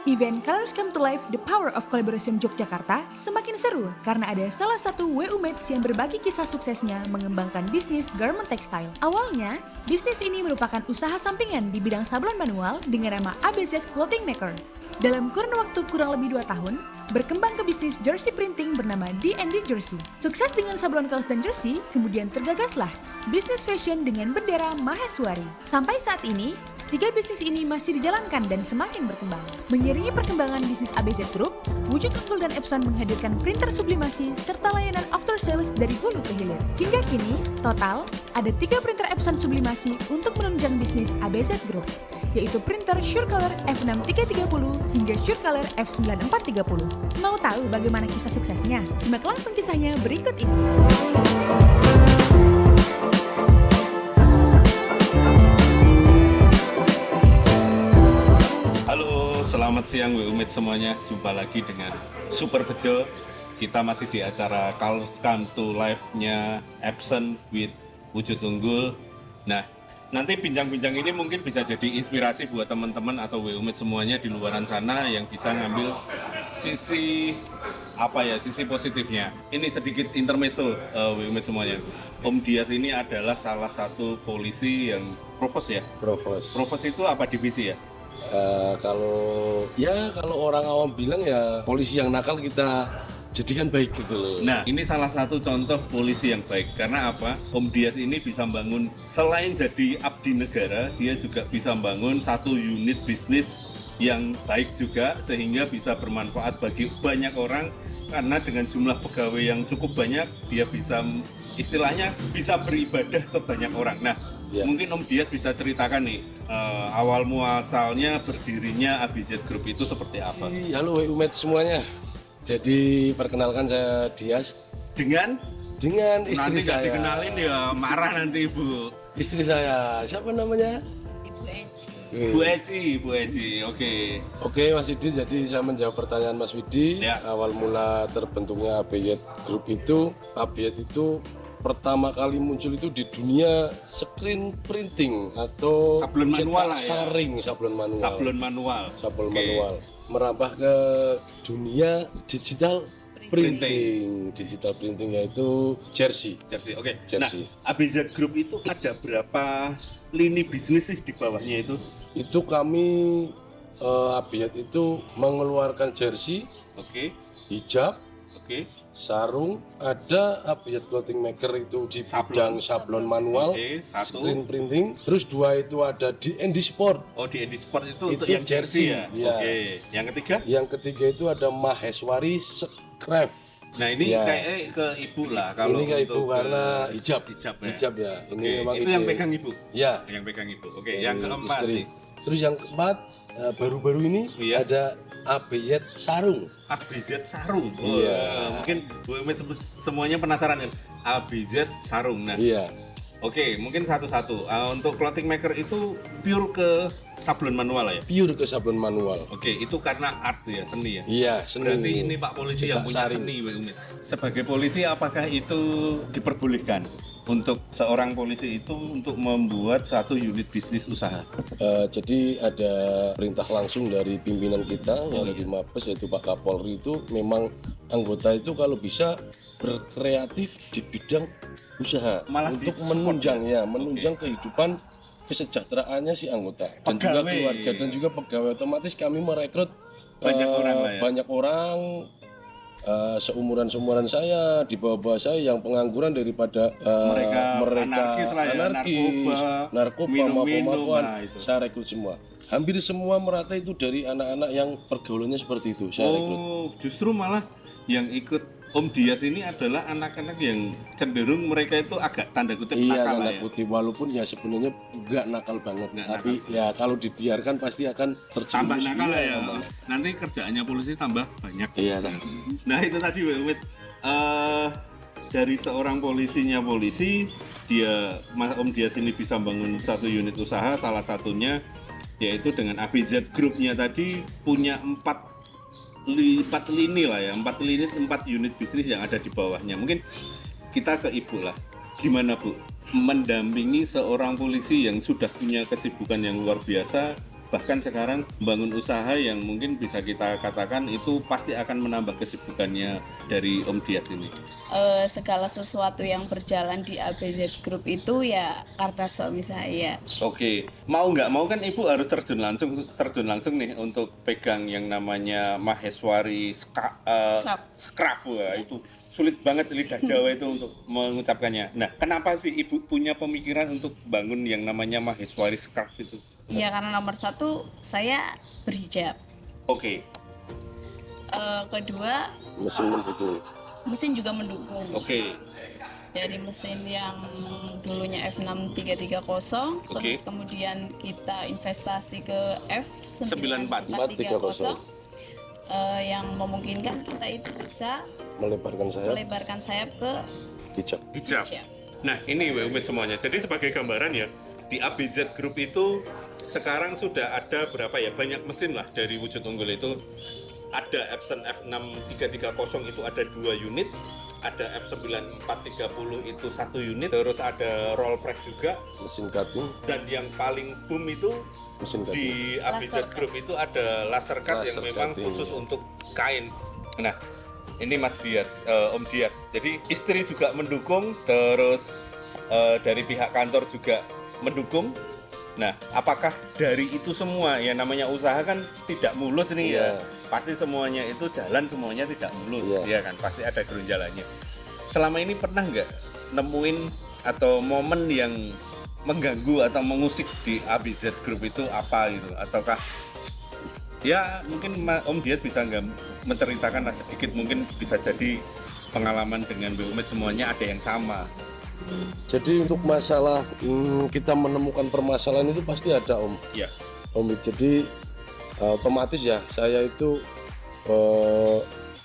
Event Colors Come to Life The Power of Collaboration Yogyakarta semakin seru karena ada salah satu WU Mates yang berbagi kisah suksesnya mengembangkan bisnis garment textile. Awalnya, bisnis ini merupakan usaha sampingan di bidang sablon manual dengan nama ABZ Clothing Maker. Dalam kurun waktu kurang lebih 2 tahun, berkembang ke bisnis jersey printing bernama D&D Jersey. Sukses dengan sablon kaos dan jersey, kemudian tergagaslah bisnis fashion dengan bendera Maheswari. Sampai saat ini, 3 bisnis ini masih dijalankan dan semakin berkembang. Mengiringi perkembangan bisnis ABZ Group, Wujud Unggul dan Epson menghadirkan printer sublimasi serta layanan after sales dari hulu ke hilir. Hingga kini, total ada 3 printer Epson sublimasi untuk menunjang bisnis ABZ Group, yaitu printer SureColor F6330 hingga SureColor F9430. Mau tahu bagaimana kisah suksesnya? Simak langsung kisahnya berikut ini. Halo, selamat siang WU Mates semuanya. Jumpa lagi dengan Super Bejo. Kita masih di acara Colors Come to Life-nya Epson with Wujud Unggul. Nah, nanti bincang-bincang ini mungkin bisa jadi inspirasi buat teman-teman atau WU Mates semuanya di luaran sana yang bisa ngambil sisi sisi positifnya. Ini sedikit intermezzo WU Mates semuanya. Om Dias ini adalah salah satu polisi yang provos ya? Provos itu apa divisi ya? Kalau orang awam bilang ya polisi yang nakal kita jadikan baik gitu loh. Nah, ini salah satu contoh polisi yang baik. Karena apa? Om Dias ini bisa bangun, selain jadi abdi negara, dia juga bisa bangun satu unit bisnis yang baik juga, sehingga bisa bermanfaat bagi banyak orang. Karena dengan jumlah pegawai yang cukup banyak, dia bisa istilahnya bisa beribadah ke banyak orang. Nah, mungkin Om Dias bisa ceritakan nih, awal muasalnya berdirinya ABZ Group itu seperti apa? Halo WU Mates semuanya. Jadi perkenalkan saya Dias Dengan istri nanti saya. Nanti dikenalin ya marah nanti Ibu. Istri saya, siapa namanya? Bu Eci, oke. Oke Mas Widi, jadi saya menjawab pertanyaan Mas Widi. Ya. Awal mula terbentuknya ABZ Group itu, ABZ itu pertama kali muncul itu di dunia screen printing atau Sablon manual lah ya. sablon manual. Oke. Manual. Merambah ke dunia digital printing. Digital printing yaitu jersey. Oke. Jersey. Nah, ABZ Group itu ada berapa lini bisnis sih di bawahnya itu? Itu kami ABZ itu mengeluarkan jersey, Oke. hijab, Oke. sarung, ada ABZ Clothing Maker itu di bidang sablon manual, Oke, satu. screen printing. Terus 2 itu ada D&D Sport. Oh, di Edi Sport itu untuk Itu yang jersey ya? jersey, ya. Oke. Yang ketiga? Yang ketiga itu ada Maheswari Craft. Nah, ini Ya. kayak ke ibu lah kalau Ini kayak ibu untuk karena hijab. Hijab ya. Hijab ya. Ini Oke, memang itu yang pegang ibu. Ya. Yang pegang ibu. Oke, Ini yang keempat istri. nih. Terus yang keempat baru-baru ini Iya. ada ABZ Sarung. ABZ Sarung. Iya. Mungkin Bu Emet semuanya penasaran kan? ABZ Sarung. Nah, Iya. oke, mungkin satu-satu. Untuk clothing maker itu pure ke sablon manual ya? Pure ke sablon manual. Oke, itu karena art ya, seni ya? Iya, seni. Berarti ini Pak Polisi yang Cetak punya saring. seni, Bu Emet. Sebagai polisi, apakah itu diperbolehkan untuk seorang polisi itu untuk membuat satu unit bisnis usaha? Jadi ada perintah langsung dari pimpinan kita yang ada di Mabes yaitu Pak Kapolri, itu memang anggota itu kalau bisa berkreatif di bidang usaha Malah untuk di-support menunjang kehidupan kesejahteraannya si anggota dan juga Pegawai. keluarga dan juga pegawai. Otomatis kami merekrut Banyak orang lah ya? banyak orang seumuran saya, di bawah saya yang pengangguran daripada Mereka anarkis lah ya, narkoba, minum-minum, mabuk-mabukan, nah itu. saya rekrut semua. Hampir semua merata itu dari anak-anak yang pergaulannya seperti itu saya rekrut. Oh, justru malah yang ikut Om Dias ini adalah anak-anak yang cenderung mereka itu agak tanda kutip Iya, nakal tanda lah ya. kutip, walaupun ya sebenarnya nggak nakal banget, Nggak tapi ya kalau dibiarkan pasti akan Tambah terjerumus. nakal lah ya. tambah. Nanti kerjaannya polisi tambah banyak. Iya, tak. Nah itu tadi Wet, dari seorang polisinya polisi, Om Dias ini bisa bangun satu unit usaha, salah satunya yaitu dengan ABZ Group-nya tadi punya 4 lini lah ya, 4 unit bisnis yang ada di bawahnya. Mungkin kita ke Ibu lah, gimana Bu mendampingi seorang polisi yang sudah punya kesibukan yang luar biasa bahkan sekarang bangun usaha yang mungkin bisa kita katakan itu pasti akan menambah kesibukannya dari Om Dias ini? Segala sesuatu yang berjalan di ABZ Group itu ya karena suami saya. Oke, mau nggak mau kan Ibu harus terjun langsung nih untuk pegang yang namanya Maheswari Skraf. Wah, itu sulit banget lidah Jawa itu untuk mengucapkannya. Nah, kenapa sih Ibu punya pemikiran untuk bangun yang namanya Maheswari Skraf itu? Iya, karena nomor satu saya berhijab. Oke, Kedua, Mesin mendukung. mesin juga mendukung. oke. Dari mesin yang dulunya F6330, Oke. terus kemudian kita investasi ke F9430, F9430, yang memungkinkan kita itu bisa melebarkan sayap, melebarkan sayap ke hijab. Hijab. hijab. Nah, ini WUMIT semuanya. Jadi sebagai gambaran ya, di ABZ Group itu sekarang sudah ada berapa ya? Banyak mesin lah dari Wujud Unggul itu. Ada Epson F6330 itu ada 2 unit, ada F9430 itu 1 unit, terus ada roll press juga, Mesin cutting, dan yang paling boom itu mesin cutting. di ABZ Laser Group itu ada laser cut yang Laser memang cutting, khusus ya. untuk kain. Nah, ini Mas Dias, Om Dias. Jadi istri juga mendukung, terus dari pihak kantor juga mendukung. Nah, apakah dari itu semua ya, namanya usaha kan tidak mulus nih ya. Iya. Pasti semuanya itu jalan, semuanya tidak mulus, Iya. ya kan? Pasti ada gerunjalannya. Selama ini pernah nggak nemuin atau momen yang mengganggu atau mengusik di ABZ Group itu apa gitu? Ataukah ya mungkin Om Dias bisa nggak menceritakan lah sedikit, mungkin bisa jadi pengalaman dengan WUMIT semuanya ada yang sama. Jadi untuk masalah kita menemukan permasalahan itu pasti ada Om. Ya. Om, jadi otomatis ya saya itu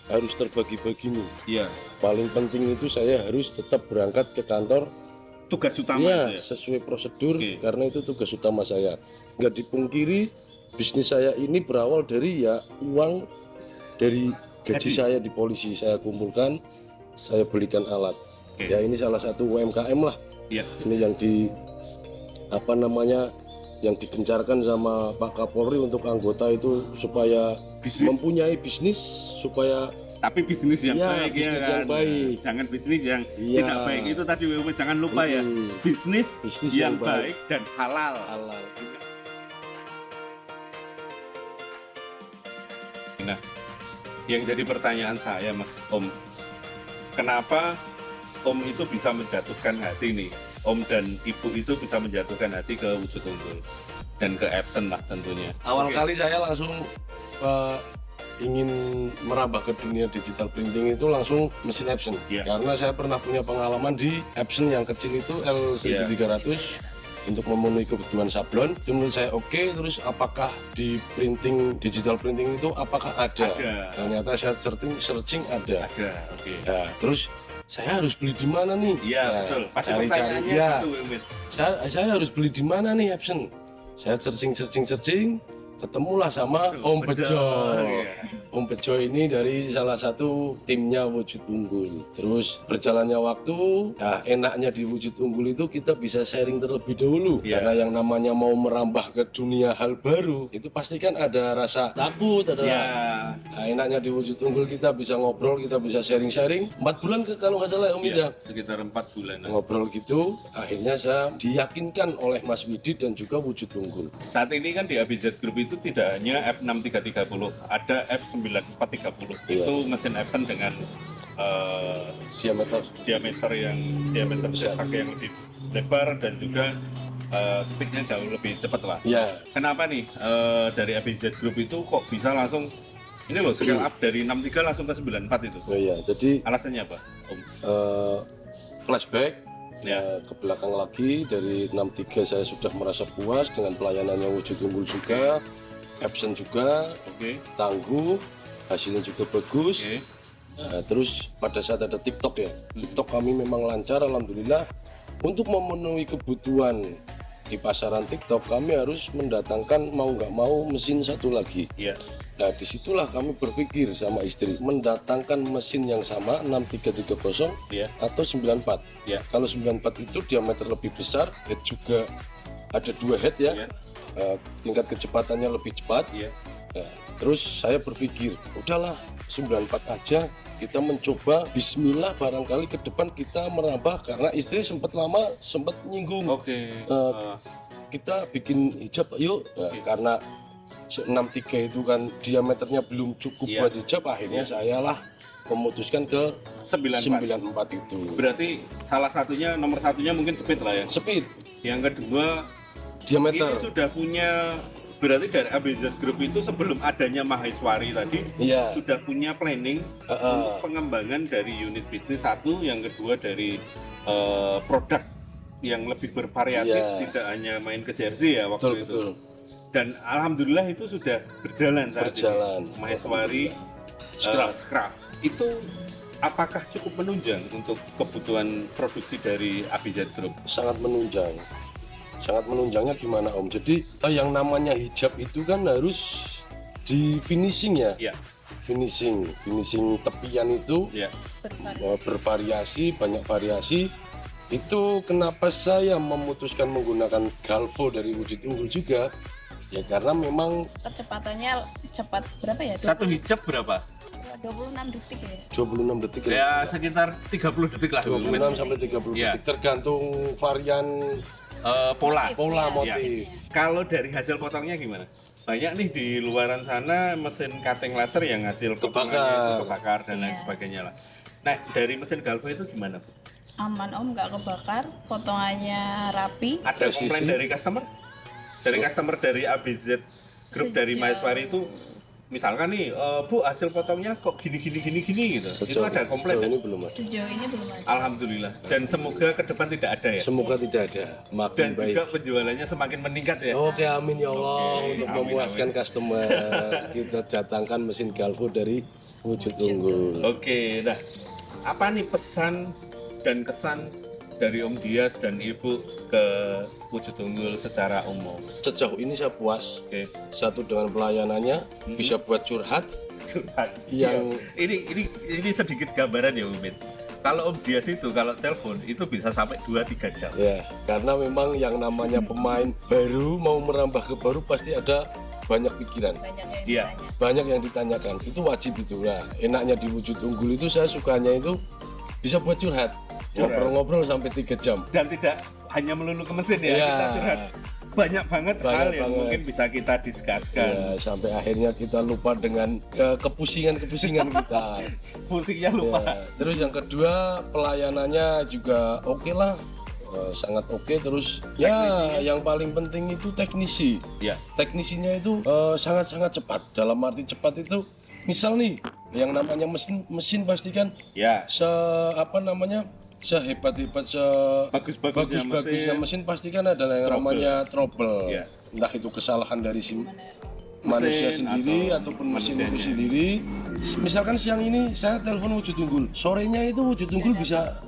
harus terbagi-bagi nih. Iya. Paling penting itu saya harus tetap berangkat ke kantor Tugas utama ya itu ya? sesuai prosedur. Oke. Karena itu tugas utama saya. Nggak dipungkiri bisnis saya ini berawal dari ya uang dari gaji Gaji. saya di polisi, saya kumpulkan, saya belikan alat. Oke. Ya ini salah satu UMKM lah. Iya. Ini yang yang digencarkan sama Pak Kapolri untuk anggota itu supaya Bisnis. mempunyai bisnis, supaya Tapi bisnis yang Iya, baik bisnis ya kan. yang baik. Jangan bisnis yang Iya. tidak baik itu tadi WUMIT jangan lupa ya. Bisnis Bisnis yang yang baik. baik dan halal. halal. Nah, yang jadi pertanyaan saya Mas Om, kenapa Om itu bisa menjatuhkan hati nih, Om dan Ibu itu bisa menjatuhkan hati ke Wujud Unggul dan ke Epson lah tentunya. Awal Oke. kali saya langsung ingin merambah ke dunia digital printing itu langsung mesin Epson. Iya. Karena saya pernah punya pengalaman di Epson yang kecil itu L1300 untuk memenuhi kebutuhan sablon. Itu menurut saya oke. Terus apakah di printing digital printing itu apakah ada? Ada. Ternyata saya searching ada. Ada, oke. Ya, terus saya harus beli di mana nih? Iya, Nah, betul. Pasti cari-cari pertanyaannya ya. itu WUMIT. Saya harus beli di mana nih Epson? Saya searching, ketemulah sama Om Bejo. Bejo. Iya. Om Bejo ini dari salah satu timnya Wujud Unggul. Terus berjalannya waktu, ya enaknya di Wujud Unggul itu kita bisa sharing terlebih dahulu. Iya. Karena yang namanya mau merambah ke dunia hal baru, itu pasti kan ada rasa takut, ada. Iya. Nah, enaknya di Wujud Unggul kita bisa ngobrol, kita bisa sharing-sharing. 4 bulan kalau nggak salah Om Iya, Ida. sekitar 4 bulan. Ngobrol gitu, akhirnya saya diyakinkan oleh Mas Widi dan juga Wujud Unggul. Saat ini kan di ABZ Group itu tidak hanya F6330, ada F9430. Iya. Itu mesin Epson dengan Diameter diameter Besar. cetak yang lebih lebar dan juga speednya jauh lebih cepat lah. ya. Kenapa nih dari ABZ Group itu kok bisa langsung ini loh scale up dari 63 langsung ke 94 itu? Oh iya, jadi Alasannya apa, Om? flashback Ya. ke belakang lagi dari 63 saya sudah merasa puas dengan pelayanannya Wujud Unggul juga, Epson juga Oke. tangguh, hasilnya juga bagus. Oke. Nah, terus pada saat ada TikTok ya, TikTok kami memang lancar alhamdulillah. Untuk memenuhi kebutuhan di pasaran TikTok kami harus mendatangkan mau nggak mau mesin satu lagi. Iya. Nah disitulah kami berpikir sama istri mendatangkan mesin yang sama 6330 Iya. atau 94. Iya. Kalau 94 itu diameter lebih besar, head juga ada 2 head ya. Iya. Tingkat kecepatannya lebih cepat. Iya. Nah, terus saya berpikir, udahlah 94 aja, kita mencoba bismillah, barangkali ke depan kita merambah, karena istri sempat nyinggung. Oke. Kita bikin hijab yuk. Nah, karena 63 itu kan diameternya belum cukup Iya. buat hijab, akhirnya saya lah memutuskan ke 94. 94 itu. Berarti nomor satunya mungkin speed lah ya. Speed, Yang kedua, diameter. ini sudah punya, berarti dari ABZ Group itu sebelum adanya Maheswari tadi Iya. sudah punya planning untuk pengembangan dari unit bisnis satu, yang kedua dari produk yang lebih bervariatif, Iya. tidak hanya main ke jersey ya waktu itu. Betul. Dan alhamdulillah itu sudah berjalan saat Berjalan. ini. Maheswari Scrap. Itu apakah cukup menunjang untuk kebutuhan produksi dari ABZ Group? Sangat menunjang. Sangat menunjangnya gimana Om? Jadi yang namanya hijab itu kan harus di finishing ya. Ya, Finishing tepian itu ya. bervariasi, banyak variasi. Itu kenapa saya memutuskan menggunakan Galvo dari Wujud Unggul juga. Ya karena memang Kecepatannya cepat berapa ya? Satu hijab berapa? 26 detik ya. 26 detik. Ya sekitar 30 detik lah. 26 sampai 30 Ya. detik tergantung varian Pola. pola Ya. motif. Kalau dari hasil potongnya gimana? Banyak nih di luaran sana mesin cutting laser yang hasil potongannya itu kebakar dan lain Iya. sebagainya lah. Nah, dari mesin Galvo itu gimana, Bu? Aman Om, nggak kebakar, potongannya rapi. Ada Presisi. komplain dari customer? Dari customer dari ABZ Group dari Maheswari itu, misalkan nih, Bu, hasil potongnya kok gini gitu. Itu ada komplain sejauh ya? ini belum ada. Sejauh ini belum ada. Alhamdulillah. Dan semoga ke depan tidak ada ya. Semoga tidak ada. Dan Makin baik. juga penjualannya semakin meningkat ya. Oke, amin ya Allah. Untuk amin, memuaskan customer, kita datangkan mesin Galvo dari Wujud Unggul. Oke, nah apa nih pesan dan kesan dari Om Dias dan Ibu ke Wujud Unggul secara umum? Sejauh ini saya puas. Oke. Satu dengan pelayanannya, bisa buat curhat. Curhat. Yang- ini sedikit gambaran ya, Umit. Kalau Om Dias itu kalau telepon itu bisa sampai 2-3 jam. Ya, karena memang yang namanya pemain baru mau merambah ke baru pasti ada banyak pikiran, Banyak yang Iya. ditanya. banyak yang ditanyakan. Itu wajib itu. Nah, enaknya di Wujud Unggul itu saya sukanya itu bisa buat curhat. Ngobrol-ngobrol sampai 3 jam. Dan tidak hanya melulu ke mesin ya, Iya. kita curhat banyak banget Banyak hal yang banget. mungkin bisa kita diskuskan. Ya, sampai akhirnya kita lupa dengan kepusingan-kepusingan kita. Fungsinya lupa. Ya, terus yang kedua pelayanannya juga oke lah. Sangat oke. Terus ya yang paling penting itu teknisi. Ya. Teknisinya itu sangat-sangat cepat. Dalam arti cepat itu misal nih yang namanya mesin pastikan Ya. sehebat-hebat Bagus-bagusnya bagus-bagusnya mesin pastikan adalah yang Trouble. namanya trouble. Ya. Entah itu kesalahan dari manusia Mesin sendiri atau ataupun mesin itu manusianya. sendiri. Misalkan siang ini saya telepon Wujud Unggul, sorenya itu Wujud Unggul bisa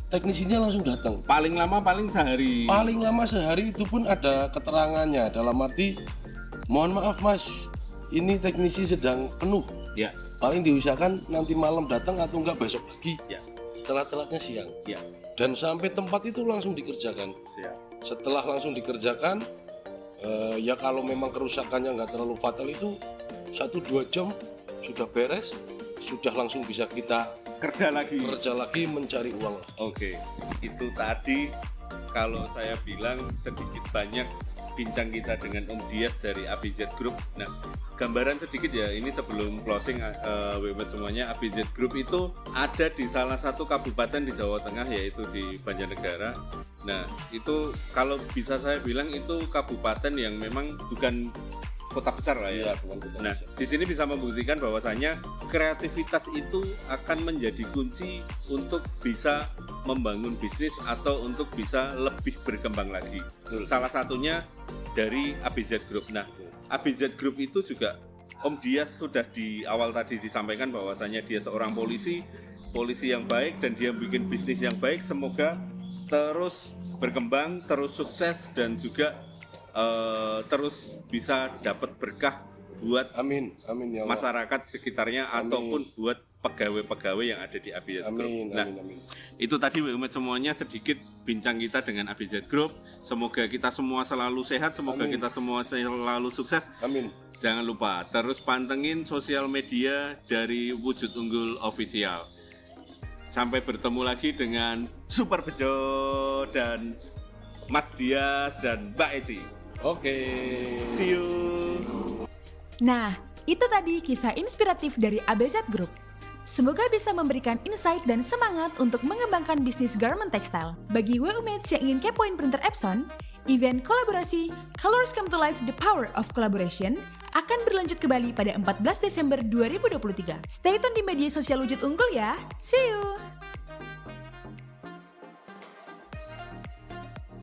teknisinya langsung datang. Paling lama paling sehari. Paling lama sehari itu pun ada keterangannya, dalam arti mohon maaf Mas, ini teknisi sedang penuh. Ya. Paling diusahakan nanti malam datang atau enggak besok pagi. Ya. Telat-telatnya siang. Ya. Dan sampai tempat itu langsung dikerjakan. Siap. Setelah langsung dikerjakan, ya kalau memang kerusakannya nggak terlalu fatal itu 1-2 jam sudah beres, sudah langsung bisa kita Kerja lagi. kerja lagi mencari uang. Oke, itu tadi kalau saya bilang sedikit banyak bincang kita dengan Om Dias dari ABZ Group. Nah, gambaran sedikit ya, ini sebelum closing WMED semuanya, ABZ Group itu ada di salah satu kabupaten di Jawa Tengah, yaitu di Banjarnegara. Nah, itu kalau bisa saya bilang itu kabupaten yang memang bukan kota besar lah ya. Iya, bukan kota Nah, besar. di sini bisa membuktikan bahwasanya kreativitas itu akan menjadi kunci untuk bisa membangun bisnis atau untuk bisa lebih berkembang lagi. Salah satunya dari ABZ Group. Nah, ABZ Group itu juga Om Dias sudah di awal tadi disampaikan bahwasanya dia seorang polisi yang baik dan dia bikin bisnis yang baik. Semoga terus berkembang, terus sukses dan juga terus bisa dapat berkah buat Amin, amin ya Allah. masyarakat sekitarnya Amin. ataupun buat pegawai-pegawai yang ada di ABZ Group. Amin, Nah, amin, amin. itu tadi WUMED semuanya sedikit bincang kita dengan ABZ Group. Semoga kita semua selalu sehat, semoga Amin. kita semua selalu sukses. Amin. Jangan lupa terus pantengin sosial media dari Wujud Unggul Official. Sampai bertemu lagi dengan Super Bejo dan Mas Dias dan Mbak Eci. Oke. See you. Nah, itu tadi kisah inspiratif dari ABZ Group. Semoga bisa memberikan insight dan semangat untuk mengembangkan bisnis garment textile. Bagi WUmates yang ingin kepoin printer Epson, event kolaborasi Colors Come to Life The Power of Collaboration akan berlanjut kembali pada 14 Desember 2023. Stay tune di media sosial Wujud Unggul ya. See you!